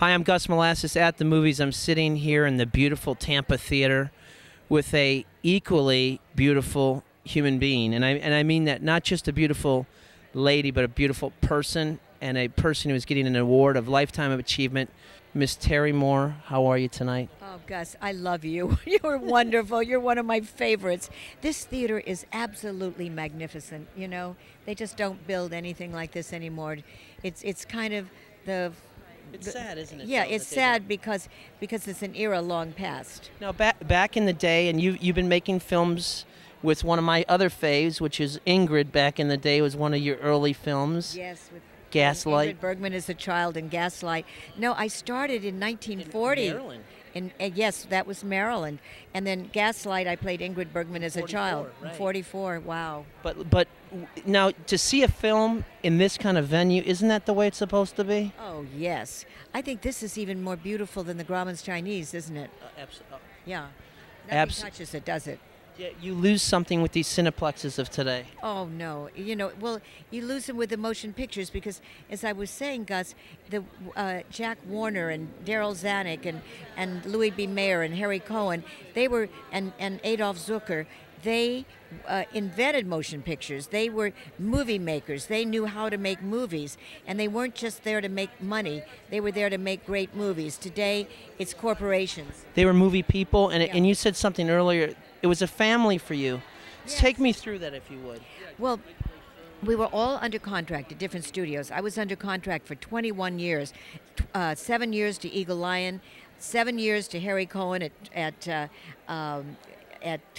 Hi, I'm Gus Mollasis at the movies. I'm sitting here in the beautiful Tampa Theater with a equally beautiful human being, and I mean that not just a beautiful lady, but a beautiful person, and a person who is getting an award of Lifetime of Achievement. Miss Terry Moore, how are you tonight? Oh, Gus, I love you. You're wonderful. You're one of my favorites. This theater is absolutely magnificent. You know, they just don't build anything like this anymore. It's kind of the... It's sad, isn't it? Yeah, it's sad because it's an era long past. Now, back in the day, and you've been making films with one of my other faves, which is Ingrid. Back in the day, was one of your early films. Yes, with Gaslight. Ingrid Bergman as a child in Gaslight. No, I started in 1940. In Maryland. Yes, that was Maryland. And then Gaslight, I played Ingrid Bergman as a child. Right. 44, wow. But now, to see a film in this kind of venue, isn't that the way it's supposed to be? Oh, yes. I think this is even more beautiful than the Grauman's Chinese, isn't it? Absolutely. Yeah. Nothing touches it, does it? Yeah, you lose something with these cineplexes of today. Oh, no. You know, well, you lose them with the motion pictures because, as I was saying, Gus, the Jack Warner and Daryl Zanuck and Louis B. Mayer and Harry Cohen, they were, and Adolf Zucker, they invented motion pictures. They were movie makers. They knew how to make movies. And they weren't just there to make money. They were there to make great movies. Today, it's corporations. They were movie people, and, Yeah. and you said something earlier. It was a family for you. Yes. Take me through that, if you would. Well, we were all under contract at different studios. I was under contract for 21 years, 7 years to Eagle Lion, 7 years to Harry Cohen at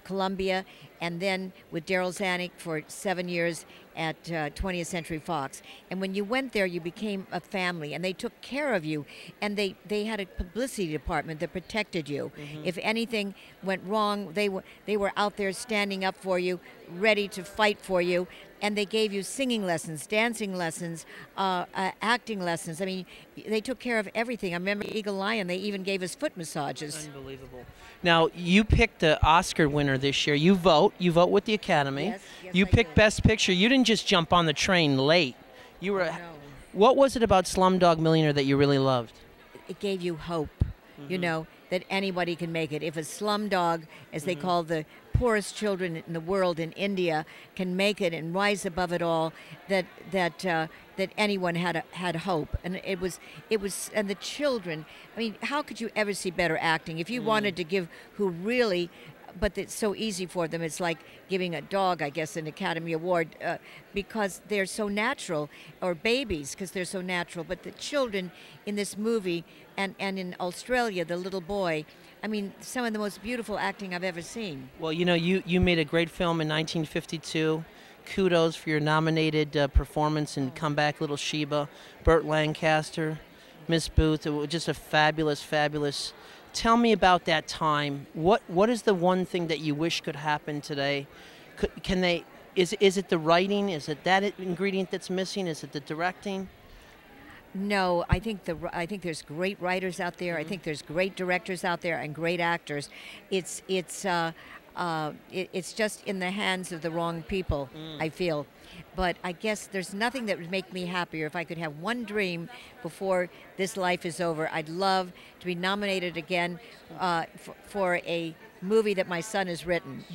Columbia, and then with Daryl Zanuck for 7 years at 20th Century Fox. And when you went there, you became a family, and they took care of you, and they had a publicity department that protected you. Mm-hmm. If anything went wrong, they were out there standing up for you, ready to fight for you, and they gave you singing lessons, dancing lessons, acting lessons. I mean, they took care of everything. I remember Eagle Lion, they even gave us foot massages. Unbelievable. Now, you picked the Oscar winner this year. You vote with the Academy. Yes, you I picked did. Best Picture. You didn't just jump on the train late. You were. No. What was it about Slumdog Millionaire that you really loved? It gave you hope, you know, that anybody can make it. If a slum dog, as they call the poorest children in the world in India, can make it and rise above it all, that anyone had hope. And it was, and the children. I mean, how could you ever see better acting? If you wanted to give who really. But it's so easy for them. It's like giving a dog, I guess, an Academy Award because they're so natural, or babies because they're so natural. But the children in this movie and in Australia, the little boy, I mean, some of the most beautiful acting I've ever seen. Well, you know, you made a great film in 1952. Kudos for your nominated performance in Come Back, Little Sheba. Burt Lancaster, Miss Booth. It was just a fabulous, fabulous. Tell me about that time. What is the one thing that you wish could happen today? Is it the writing? Is it that ingredient that's missing? Is it the directing? No, I think there's great writers out there. I think there's great directors out there and great actors. It's just in the hands of the wrong people, I feel. But I guess there's nothing that would make me happier. If I could have one dream before this life is over, I'd love to be nominated again for a movie that my son has written.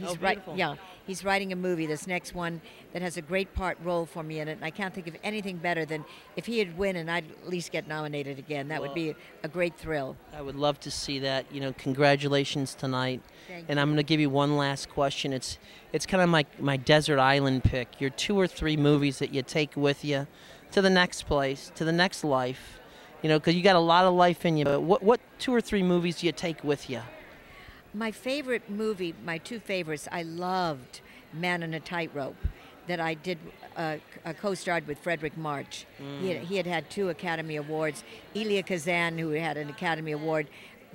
He's writing a movie, this next one, that has a great role for me in it. And I can't think of anything better than if he'd win and I'd at least get nominated again. That would be a great thrill. I would love to see that. You know, congratulations tonight. Thank and you. I'm going to give you one last question. It's kind of my desert island pick. Your 2 or 3 movies that you take with you to the next place, to the next life. You know, because you got a lot of life in you. But what 2 or 3 movies do you take with you? My favorite movie, my 2 favorites, I loved Man on a Tightrope, that I did co-starred with Frederick March. He had 2 Academy Awards. Elia Kazan, who had an Academy Award,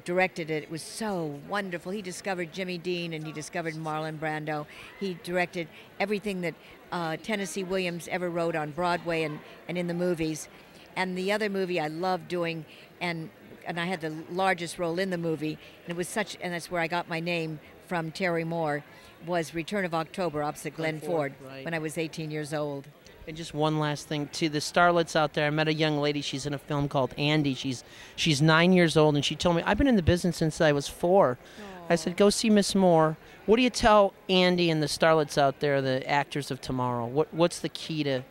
directed it. It was so wonderful. He discovered Jimmy Dean and he discovered Marlon Brando. He directed everything that Tennessee Williams ever wrote on Broadway and in the movies. And the other movie I loved doing, and I had the largest role in the movie, and it was and that's where I got my name from, Terry Moore, was Return of October opposite Glenn Ford, right. when I was 18 years old. And just one last thing, to the starlets out there, I met a young lady. She's in a film called Andy. She's 9 years old, and she told me, I've been in the business since I was 4. I said, go see Miss Moore. What do you tell Andy and the starlets out there, the actors of tomorrow? What's the key to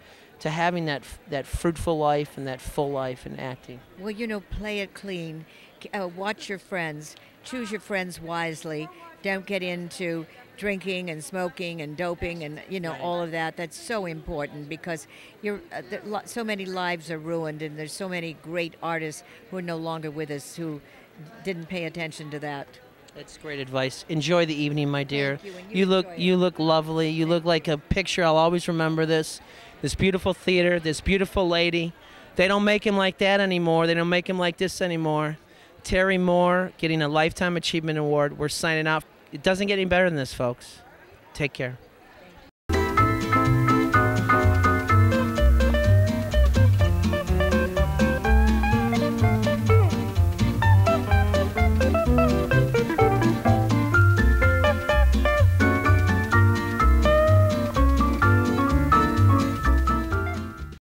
having that fruitful life and that full life in acting? Well, play it clean. Watch your friends. Choose your friends wisely. Don't get into drinking and smoking and doping and all of that. That's so important because so many lives are ruined, and there's so many great artists who are no longer with us who didn't pay attention to that. That's great advice. Enjoy the evening, my dear. Thank you, and You look lovely. You look like a picture. I'll always remember this beautiful theater, this beautiful lady. They don't make him like that anymore. They don't make him like this anymore. Terry Moore getting a Lifetime Achievement Award. We're signing off. It doesn't get any better than this, folks. Take care.